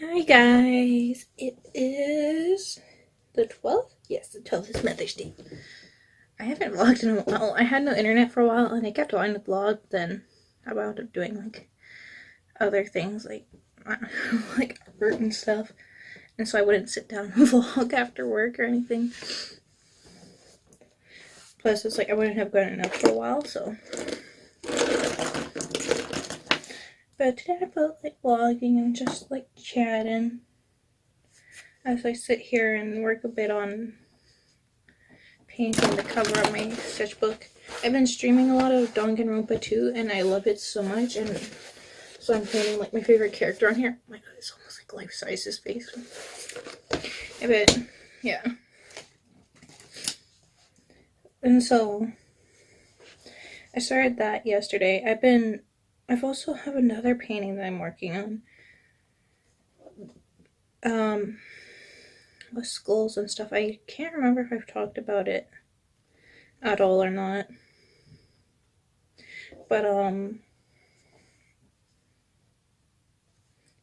Hi guys, it is the 12th? Yes, the 12th is Mother's Day. I haven't vlogged in a while. I had no internet for a while and I kept wanting to vlog, then I wound up doing like other things like I don't know, like art and stuff. And so I wouldn't sit down and vlog after work or anything. Plus it's like I wouldn't have gotten enough for a while, so. But today I felt like vlogging and just like chatting as I sit here and work a bit on painting the cover of my sketchbook. I've been streaming a lot of Danganronpa 2 and I love it so much, and so I'm painting like my favorite character on here. Oh my god, it's almost like life-size his face. But yeah. And so I started that yesterday. I've also have another painting that I'm working on. With skulls and stuff. I can't remember if I've talked about it at all or not. But I've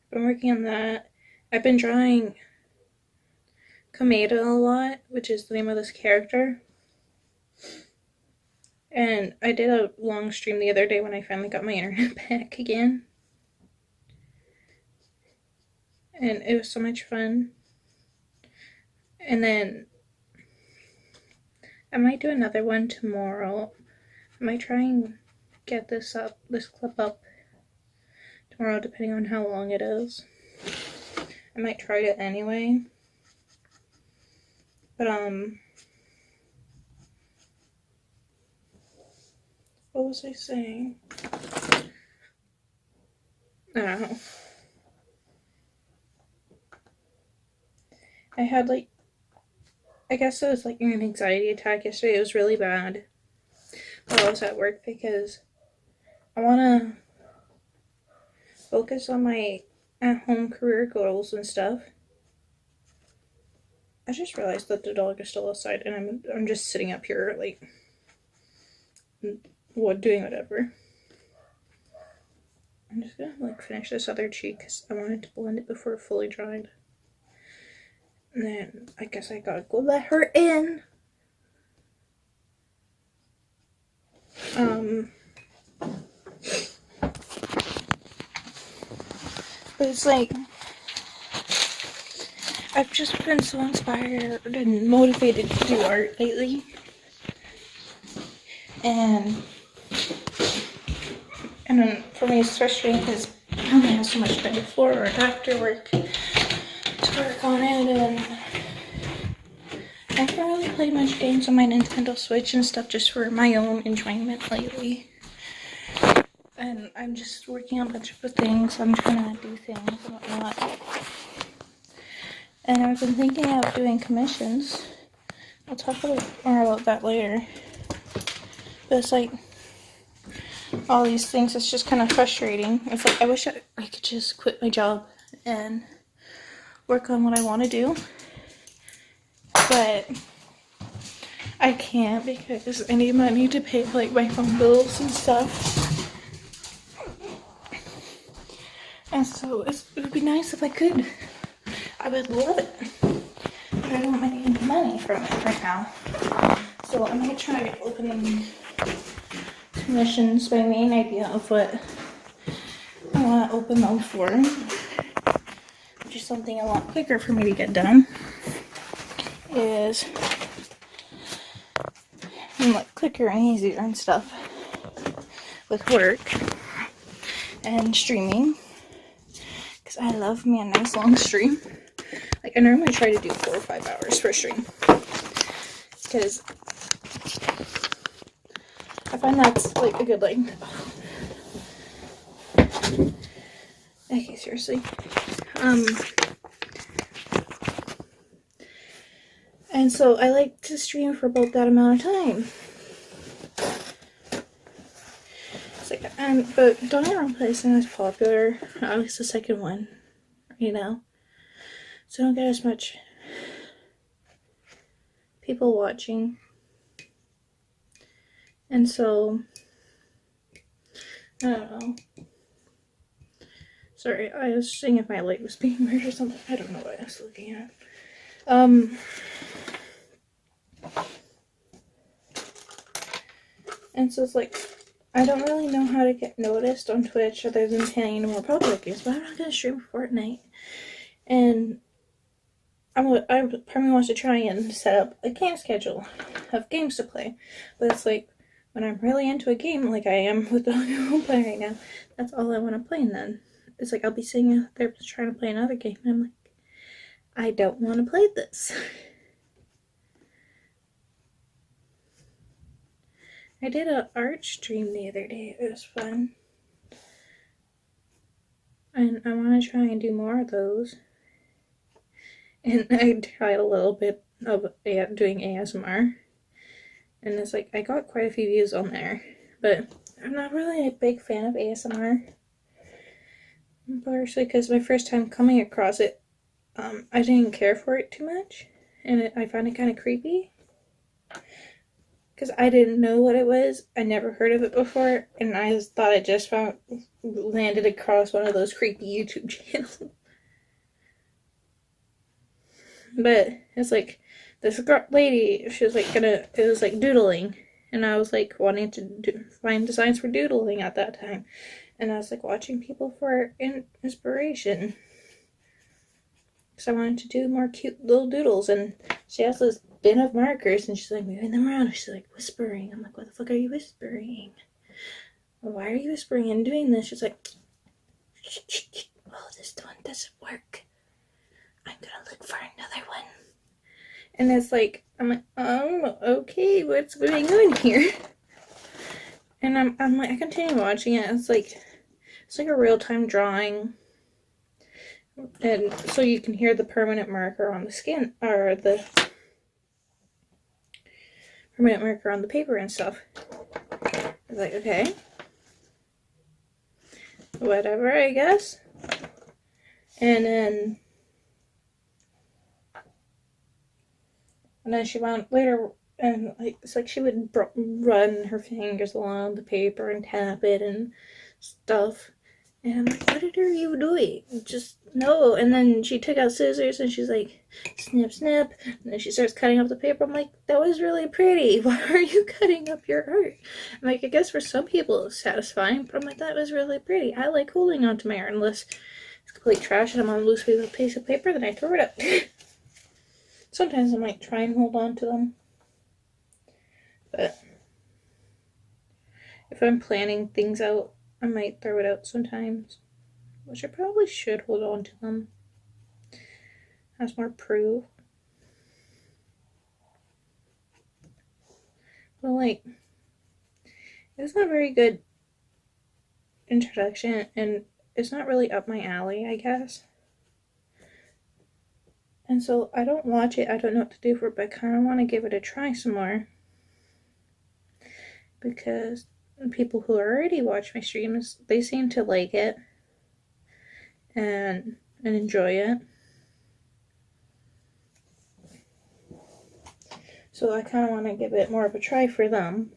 been working on that. I've been drawing Komeda a lot, which is the name of this character. And I did a long stream the other day when I finally got my internet back again. And it was so much fun. And then I might do another one tomorrow. I might try and get this clip up tomorrow, depending on how long it is. I might try it anyway. But what was I saying? I don't know. I had like, I guess it was like an anxiety attack yesterday. It was really bad while I was at work because I want to focus on my at-home career goals and stuff. I just realized that the dog is still outside and I'm just sitting up here like doing whatever. I'm just gonna like finish this other cheek because I wanted to blend it before it fully dried. And then I guess I gotta go let her in. But it's like, I've just been so inspired and motivated to do art lately. And then for me it's frustrating because I only have so much time before or after work to work on it, and I haven't really played much games on my Nintendo Switch and stuff just for my own enjoyment lately. And I'm just working on a bunch of things. I'm trying to do things and whatnot. And I've been thinking of doing commissions. I'll talk a little more about that later. But it's like, all these things, it's just kind of frustrating. It's like, I wish I could just quit my job and work on what I want to do. But I can't because I need money to pay like my phone bills and stuff. And so it would be nice if I could. I would love it. But I don't make any money from it right now. So I'm going to try opening commissions. My main idea of what I want to open them for, which is something a lot quicker for me to get done, is like quicker and easier and stuff with work and streaming. Because I love me a nice long stream. Like I normally try to do 4 or 5 hours for a stream. Because I find that's like a good length. Okay, seriously. And so I like to stream for about that amount of time. It's like, but Danganronpa isn't as popular. At least the second one, you know. So I don't get as much people watching. And so, I don't know. Sorry, I was seeing if my light was being weird or something. I don't know what I was looking at. And so it's like, I don't really know how to get noticed on Twitch other than playing more public games, but I'm not going to stream Fortnite. And I probably want to try and set up a game schedule of games to play. But it's like, when I'm really into a game, like I am with the one playing right now, that's all I want to play. And then it's like, I'll be sitting out there trying to play another game, and I'm like, I don't want to play this. I did an art stream the other day. It was fun. And I want to try and do more of those. And I tried a little bit of doing ASMR. And it's like, I got quite a few views on there. But I'm not really a big fan of ASMR. Partially because my first time coming across it, I didn't care for it too much. And I found it kind of creepy. Because I didn't know what it was. I never heard of it before. And I thought I just landed across one of those creepy YouTube channels. But it's like, this lady, she was like it was like doodling. And I was like wanting to find designs for doodling at that time. And I was like watching people for inspiration. Because I wanted to do more cute little doodles. And she has this bin of markers and she's like moving them around. And she's like whispering. I'm like, what the fuck are you whispering? Why are you whispering and doing this? She's like, oh, this one doesn't work. I'm gonna look for another one. And it's like, I'm like, oh, okay, what's going on here? And I'm like, I continue watching it. It's like a real-time drawing. And so you can hear the permanent marker on the skin, or the permanent marker on the paper and stuff. It's like, okay. Whatever, I guess. And then she went later, and like it's like she would run her fingers along the paper and tap it and stuff. And I'm like, what are you doing? Just no. And then she took out scissors and she's like, snip, snip. And then she starts cutting up the paper. I'm like, that was really pretty. Why are you cutting up your art? I'm like, I guess for some people it's satisfying, but I'm like, that was really pretty. I like holding on to my art unless it's complete trash and I'm on a loose piece of paper, then I throw it up. Sometimes I might try and hold on to them. But if I'm planning things out, I might throw it out sometimes. Which I probably should hold on to them. Has more proof. But like, it's not a very good introduction and it's not really up my alley, I guess. And so I don't watch it, I don't know what to do for it, but I kind of want to give it a try some more. Because people who already watch my streams, they seem to like it and enjoy it. So I kind of want to give it more of a try for them.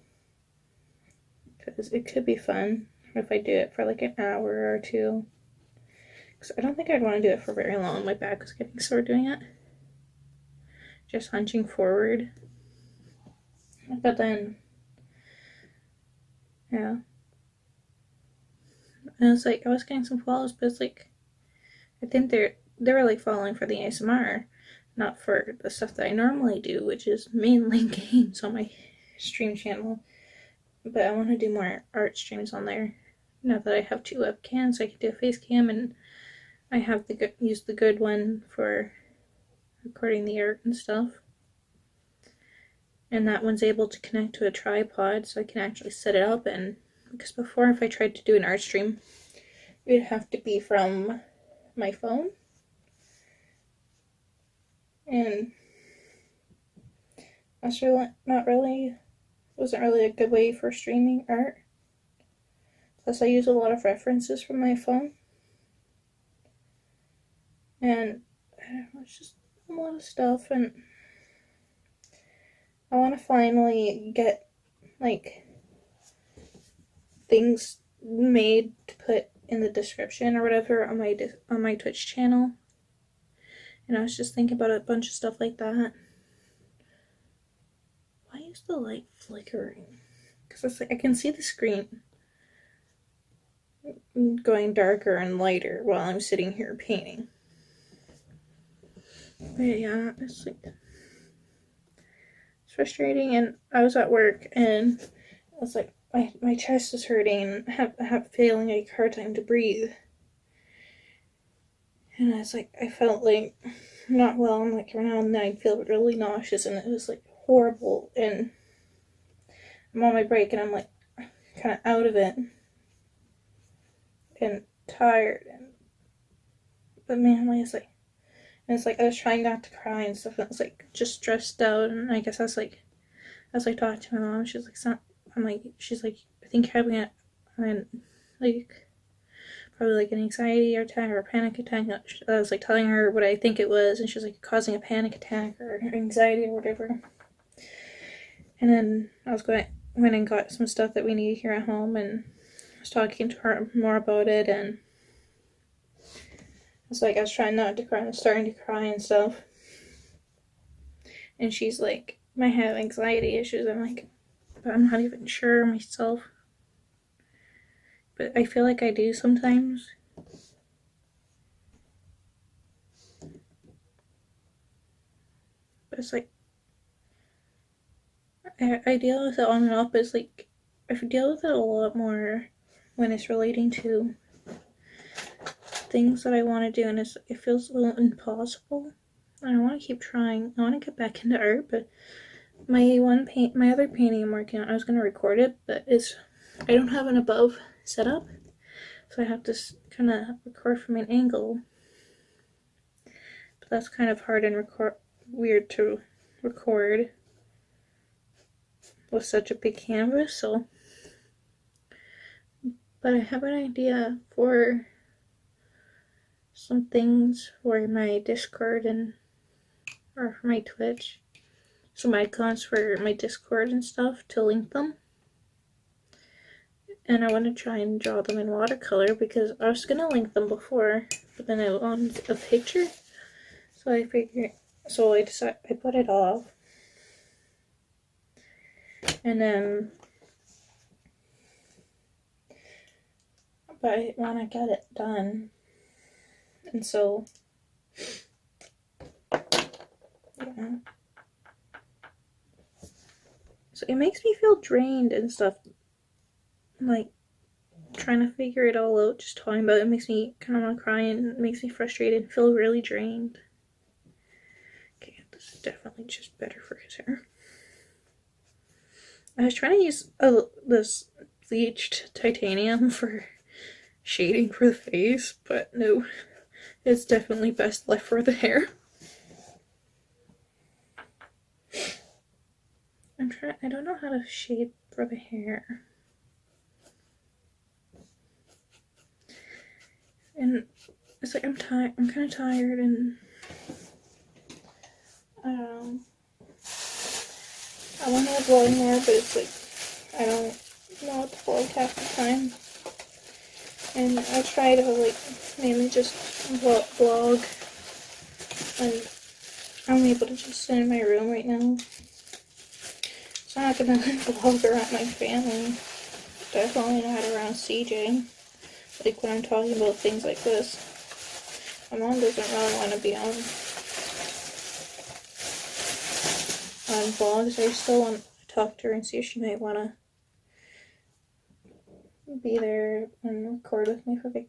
Because it could be fun if I do it for like an hour or two. Because I don't think I'd want to do it for very long. My back was getting sore doing it. Just hunching forward. But then, yeah. And it's like, I was getting some follows, but it's like, I think they were like following for the ASMR, not for the stuff that I normally do, which is mainly games on my stream channel. But I want to do more art streams on there. Now that I have 2 webcams, I can do a face cam, and I have use the good one for recording the art and stuff. And that one's able to connect to a tripod, so I can actually set it up. And because before, if I tried to do an art stream, it would have to be from my phone. And that's wasn't really a good way for streaming art. Plus I use a lot of references from my phone. And it's just a lot of stuff, and I want to finally get like things made to put in the description or whatever on my Twitch channel. And I was just thinking about a bunch of stuff like that. Why is the light flickering? Because it's like I can see the screen going darker and lighter while I'm sitting here painting. But yeah, it's like it's frustrating. And I was at work and I was like, my chest is hurting and have feeling like hard time to breathe. And I was like, I felt like not well. I'm like around 9, I'd feel really nauseous, and it was like horrible. And I'm on my break, and I'm like kind of out of it and tired. But man, like it's like I was trying not to cry and stuff. And I was like just stressed out, and I guess I was like talking to my mom. She's like, she's like, I think you're having like probably like an anxiety attack or a panic attack. I was like telling her what I think it was, and she was like causing a panic attack or anxiety or whatever. And then I went and got some stuff that we need here at home, and I was talking to her more about it, and it's like I was trying not to cry, I was starting to cry and stuff. And she's like, I might have anxiety issues. I'm like, but I'm not even sure myself. But I feel like I do sometimes. But it's like, I deal with it on and off, but it's like, I deal with it a lot more when it's relating to things that I want to do, and it feels a little impossible. And I want to keep trying. I want to get back into art, but my other painting I'm working on, I was going to record it, but I don't have an above setup, so I have to kind of record from an angle. But that's kind of hard and weird to record with such a big canvas. So, but I have an idea for some things for my Discord or for my Twitch, some icons for my Discord and stuff to link them. And I want to try and draw them in watercolor because I was gonna link them before, but then I wanted a picture, so I put it off. And then, but I want to get it done, and so yeah. So it makes me feel drained and stuff, like trying to figure it all out, just talking about it makes me kind of want to cry and it makes me frustrated and feel really drained. Okay, this is definitely just better for his hair. I was trying to use this bleached titanium for shading for the face, but no, it's definitely best left for the hair. I don't know how to shade for the hair. And it's like I'm kind of tired, and I don't know. I want to vlog more, but it's like I don't know what to vlog half the time. And I try to like mainly just vlog, and I'm able to just sit in my room right now. So I'm not gonna vlog around my family. Definitely not around CJ. Like when I'm talking about things like this. My mom doesn't really want to be on vlogs. I still want to talk to her and see if she might want to be there and record with me for the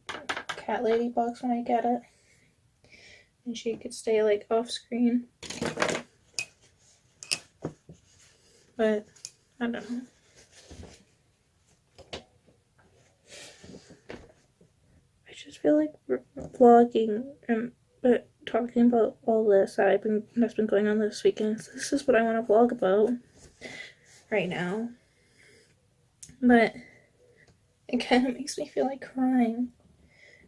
cat lady box when I get it. And she could stay like off screen. But I don't know. I just feel like vlogging but talking about all this that's been going on this weekend. This is what I want to vlog about right now. But it kind of makes me feel like crying.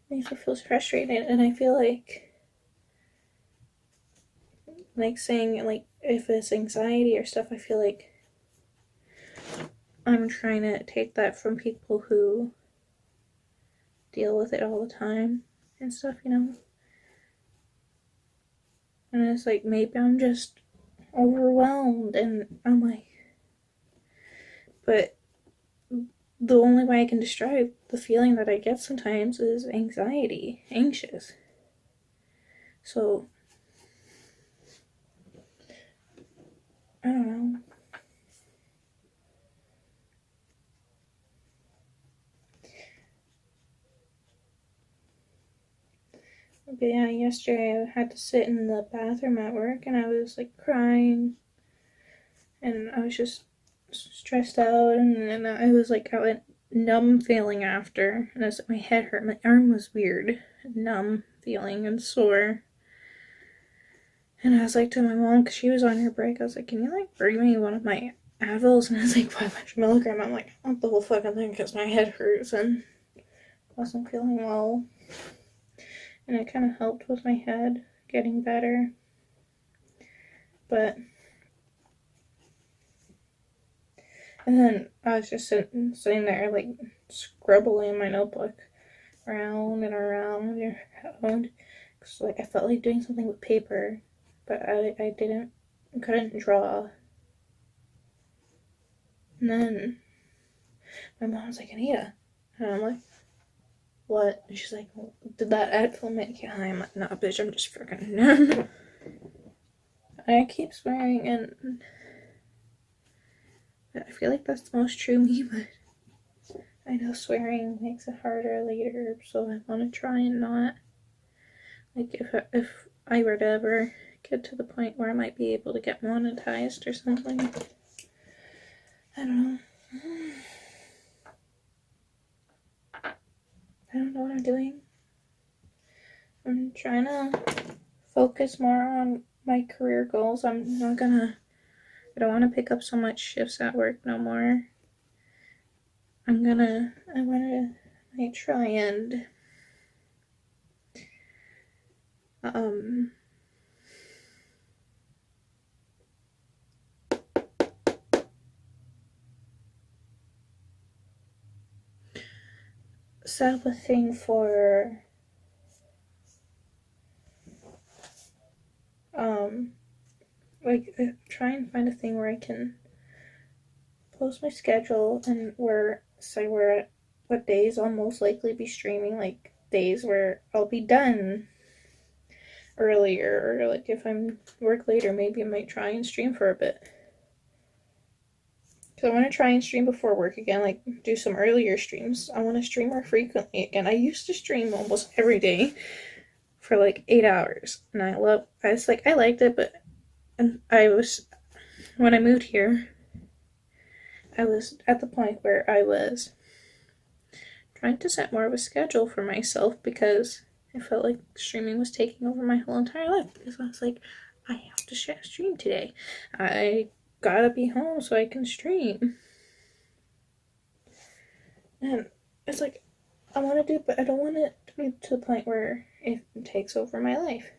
It makes me feel frustrated, and I feel like saying like if it's anxiety or stuff, I feel like I'm trying to take that from people who deal with it all the time and stuff, you know. And it's like, maybe I'm just overwhelmed, and I'm like, but the only way I can describe the feeling that I get sometimes is anxiety, anxious. So, I don't know. But yeah, yesterday I had to sit in the bathroom at work, and I was like crying, and I was just stressed out, and I was like, I went numb feeling after, and my head hurt, my arm was weird, numb feeling and sore. And I was like to my mom, because she was on her break, I was like, can you like bring me one of my Advils? And I was like, 500 milligram. I'm like, I want the whole fucking thing because my head hurts and wasn't feeling well. And it kind of helped with my head getting better. But, and then I was just sitting there like scribbling my notebook around and around and around. Cause like I felt like doing something with paper, but I couldn't draw. And then my mom was like, Anita. And I'm like, what? And she's like, well, did that Advil make you high? I'm like, nah, bitch, I'm just freaking numb. I keep swearing, and I feel like that's the most true me, but I know swearing makes it harder later, so I want to try and not. Like, if I were to ever get to the point where I might be able to get monetized or something. I don't know. I don't know what I'm doing. I'm trying to focus more on my career goals. I don't want to pick up so much shifts at work no more. I might try and set up a thing for like try and find a thing where I can post my schedule and where what days I'll most likely be streaming, like days where I'll be done earlier, or like if I'm work later, maybe I might try and stream for a bit. Because I want to try and stream before work again, like do some earlier streams. I want to stream more frequently again. I used to stream almost every day for like 8 hours, and I liked it, but when I moved here, I was at the point where I was trying to set more of a schedule for myself, because I felt like streaming was taking over my whole entire life, because I was like, I have to stream today. I gotta be home so I can stream. And it's like, I want to do it, but I don't want it to be to the point where it takes over my life.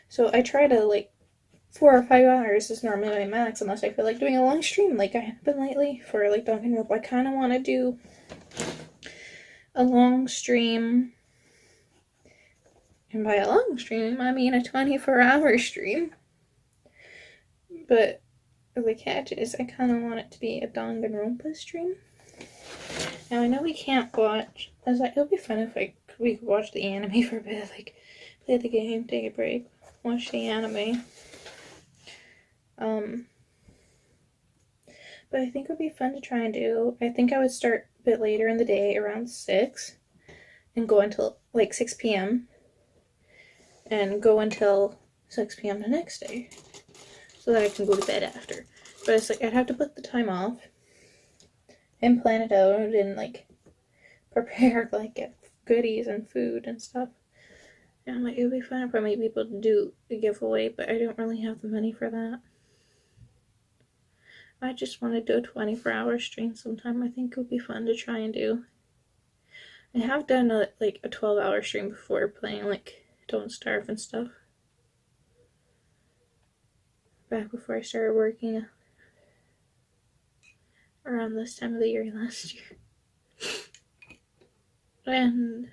So I try to, like, 4 or 5 hours is normally my max, unless I feel like doing a long stream like I have been lately for like Dunkin' Rope. I kind of want to do a long stream, and by a long stream I mean a 24-hour stream. But the catch is I kind of want it to be a Danganronpa stream. Now I know we can't watch. I was like, it'll be fun if we could watch the anime for a bit, like play the game, take a break, watch the anime. But I think it would be fun to try and do. I think I would start a bit later in the day, around 6, and go until like 6 p.m. and go until 6 p.m. the next day, so that I can go to bed after. But it's like I'd have to put the time off and plan it out and like prepare, like get goodies and food and stuff. And I'm like, it would be fun if I might be able to do a giveaway, but I don't really have the money for that. I just want to do a 24-hour stream sometime. I think it would be fun to try and do. I have done a 12-hour stream before, playing like Don't Starve and stuff. Back before I started working around this time of the year last year. And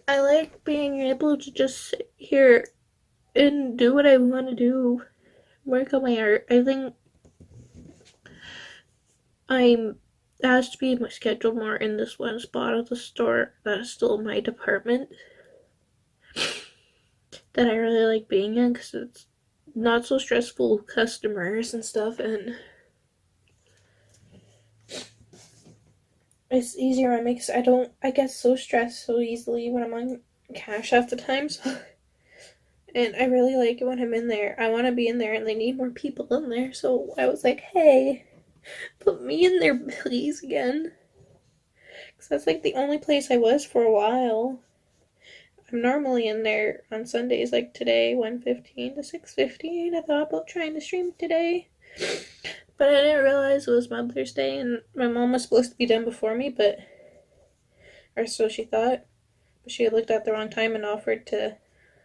I like being able to just sit here and do what I want to do, work on my art. I think I'm asked to be scheduled more in this one spot of the store that is still my department that I really like being in because it's not so stressful with customers and stuff, and it's easier on me because I get so stressed so easily when I'm on cash half the time, so and I really like it when I'm in there. I want to be in there and they need more people in there, so I was like, hey, put me in there please again, because that's like the only place I was for a while. I'm normally in there on Sundays like today, 1:15 to 6:15. I thought about trying to stream today, but I didn't realize it was Mother's Day and my mom was supposed to be done before me, or so she thought, but she had looked at the wrong time and offered to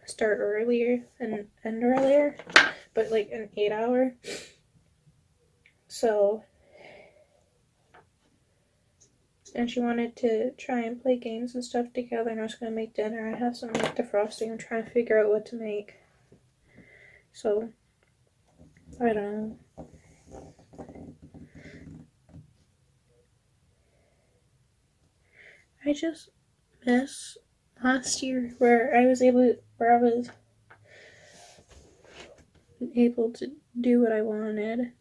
start earlier and end earlier, but like an 8 hour. So, and she wanted to try and play games and stuff together, and I was gonna make dinner. I have some like defrosting. I'm trying to figure out what to make. So, I don't know. I just miss last year where I was able to do what I wanted.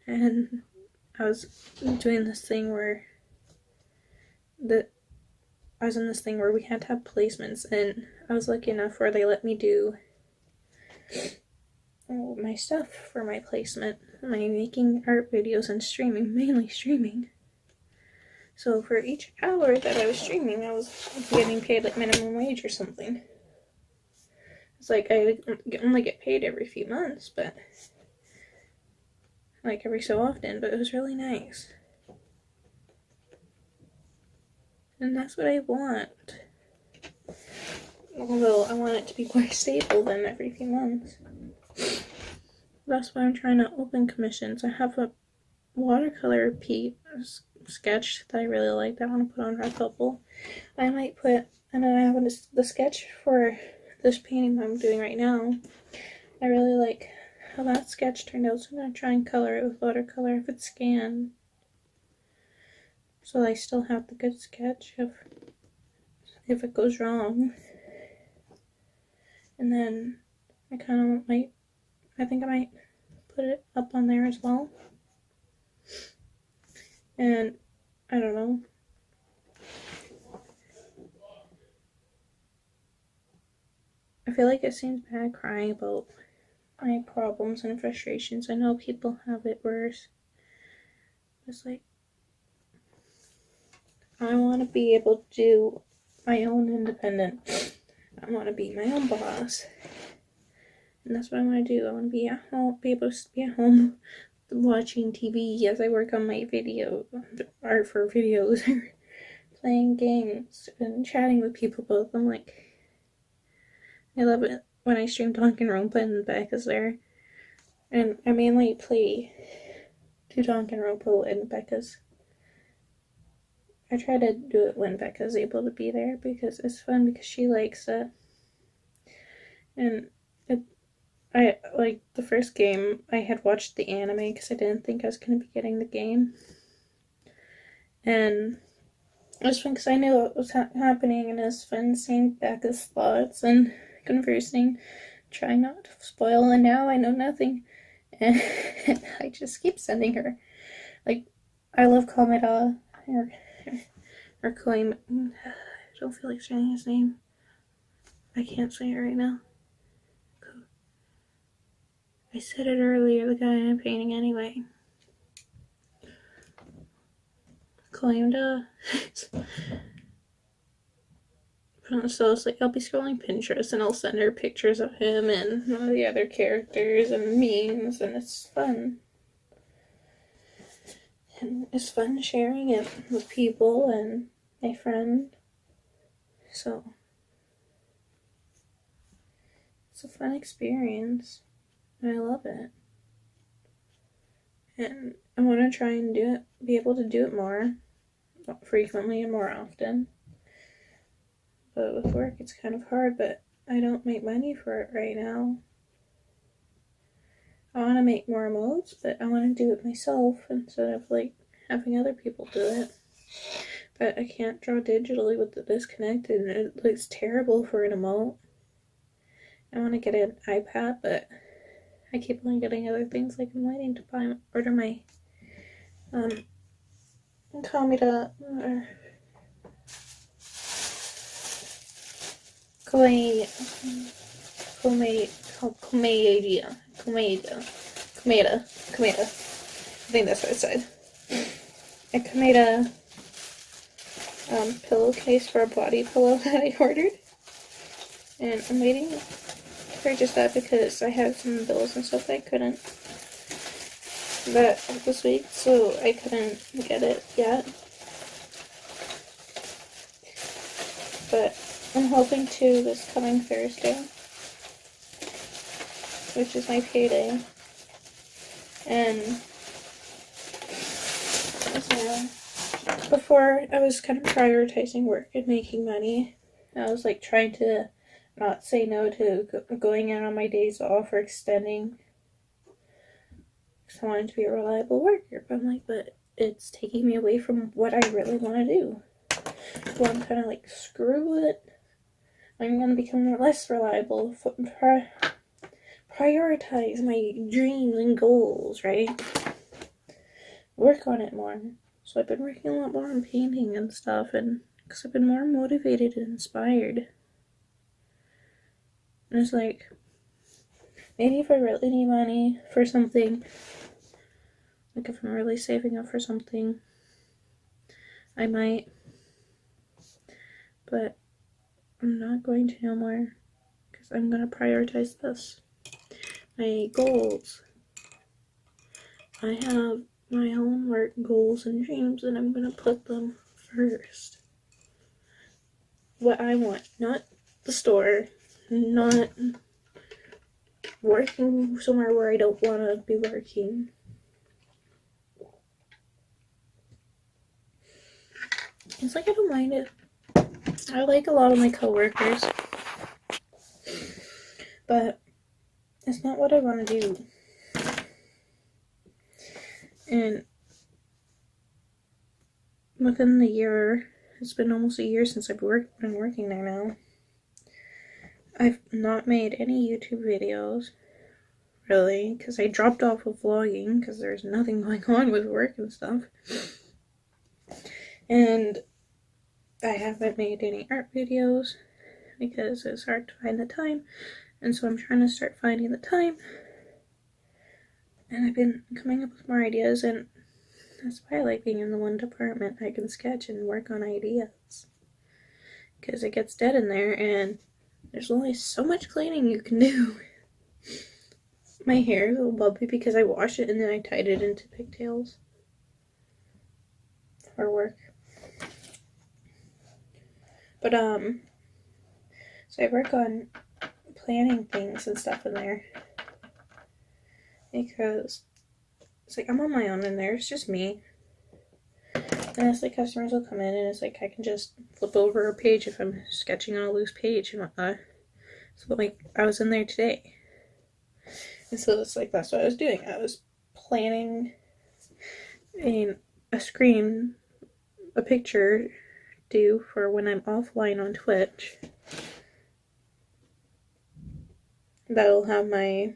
And I was doing this thing where I was in this thing where we had to have placements, and I was lucky enough where they let me do my stuff for my placement, my making art videos and streaming, mainly streaming. So for each hour that I was streaming, I was getting paid like minimum wage or something. It's like I only get paid every few months, but like every so often, but it was really nice. And that's what I want. Although I want it to be more stable than every few months. That's why I'm trying to open commissions. I have a watercolor sketch that I really like that I want to put on Redbubble. I might put, and then I have the sketch for this painting I'm doing right now. I really like how that sketch turned out, so I'm going to try and color it with watercolor if it's scanned. So I still have the good sketch if it goes wrong. And then I think I might put it up on there as well. And I don't know. I feel like it seems bad crying about my problems and frustrations. I know people have it worse. It's like, I want to be able to do my own independent. I want to be my own boss. And that's what I want to do. I want to be at home, be able to be at home watching TV as I work on my art for videos, playing games and chatting with people about them. Like, I love it when I stream Danganronpa and Becca's there. And I mainly do Danganronpa and Becca's. I try to do it when Becca's able to be there because it's fun because she likes it. And I like the first game, I had watched the anime because I didn't think I was going to be getting the game. And it was fun because I knew what was happening, and it was fun seeing Becca's thoughts and conversing, trying not to spoil, and now I know nothing. And I just keep sending her. Like, I love Komeda, or Koim. I don't feel like saying his name. I can't say it right now. I said it earlier, the guy I'm painting anyway. Koimda. So it's like I'll be scrolling Pinterest and I'll send her pictures of him and all the other characters and memes, and it's fun. And it's fun sharing it with people and my friend. So it's a fun experience. And I love it. And I want to try and be able to do it more frequently and more often. But with work, it's kind of hard, but I don't make money for it right now. I want to make more emotes, but I want to do it myself instead of like having other people do it. But I can't draw digitally with the disconnected, and it looks terrible for an emote. I want to get an iPad, but I keep on getting other things. Like I'm waiting to order my Comida or Comeda. I think that's what it said. A Comeda pillowcase for a body pillow that I ordered. And I'm waiting to purchase that because I had some bills and stuff I couldn't this week, so I couldn't get it yet. But I'm hoping to this coming Thursday, which is my payday. And before, I was kind of prioritizing work and making money. I was like trying to not say no to going in on my days off or extending, because I wanted to be a reliable worker. But I'm like, but it's taking me away from what I really want to do. So I'm kind of like, screw it. I'm going to become less reliable. Prioritize my dreams and goals, right? Work on it more. So I've been working a lot more on painting and stuff, and because I've been more motivated and inspired. And it's like, maybe if I really need money for something, like if I'm really saving up for something, I might. But I'm not going to no more, because I'm going to prioritize this. My goals. I have my own work goals and dreams, and I'm going to put them first. What I want, not the store, not working somewhere where I don't want to be working. It's like I don't mind it. I like a lot of my coworkers, but it's not what I want to do. And within the year, it's been almost a year since I've been working there now. I've not made any YouTube videos, really, because I dropped off of vlogging because there's nothing going on with work and stuff. And I haven't made any art videos because it's hard to find the time, and so I'm trying to start finding the time. And I've been coming up with more ideas, and that's why I like being in the one department. I can sketch and work on ideas, because it gets dead in there, and there's only so much cleaning you can do. My hair is a little bumpy because I washed it and then I tied it into pigtails for work. But so I work on planning things and stuff in there, because it's like I'm on my own in there. It's just me. And it's like customers will come in and it's like I can just flip over a page if I'm sketching on a loose page and whatnot. So like I was in there today. And so it's like that's what I was doing. I was planning a picture due for when I'm offline on Twitch. That'll have my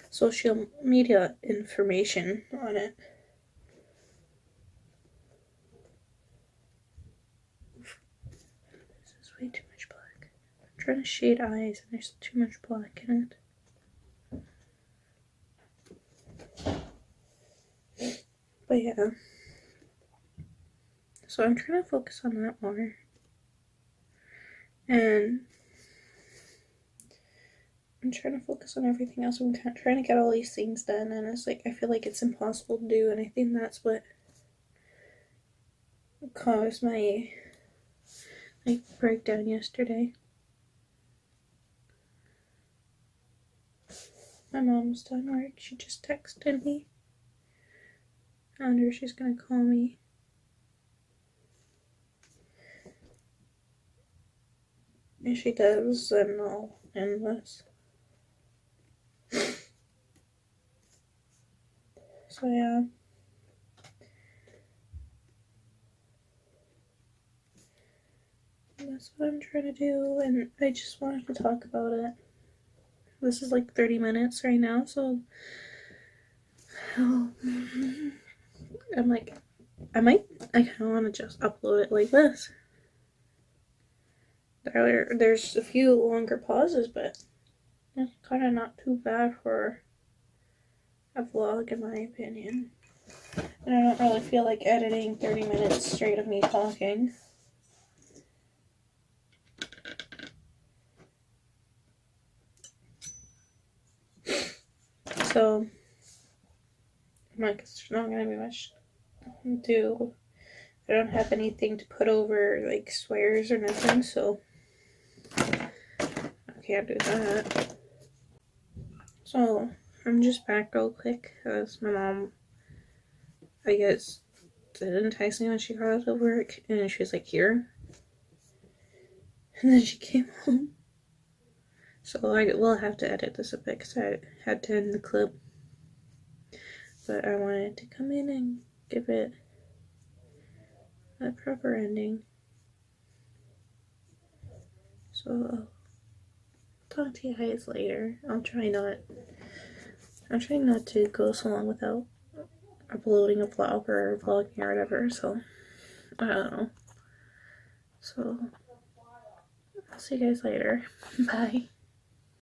social media information on it. This is way too much black. I'm trying to shade eyes and there's too much black in it. But yeah. So I'm trying to focus on that more. And I'm trying to focus on everything else. I'm trying to get all these things done, and it's like I feel like it's impossible to do, and I think that's what caused my breakdown yesterday. My mom's done work. She just texted me. I wonder if she's gonna call me. If she does, then I'll end this. So yeah. That's what I'm trying to do, and I just wanted to talk about it. This is like 30 minutes right now, so I'm like, I kind of want to just upload it like this. There's a few longer pauses, but it's kind of not too bad for a vlog, in my opinion. And I don't really feel like editing 30 minutes straight of me talking. So, I'm like, there's not gonna be much to do. I don't have anything to put over, like, swears or nothing, so I can't do that. So, I'm just back real quick, because my mom, I guess, did entice me when she got out of work, and she was like, here. And then she came home. So I will have to edit this a bit, because I had to end the clip. But I wanted to come in and give it a proper ending. So I'll talk to you guys later. I'm trying not to go so long without uploading a vlog or vlogging or whatever, so I don't know. So I'll see you guys later. Bye.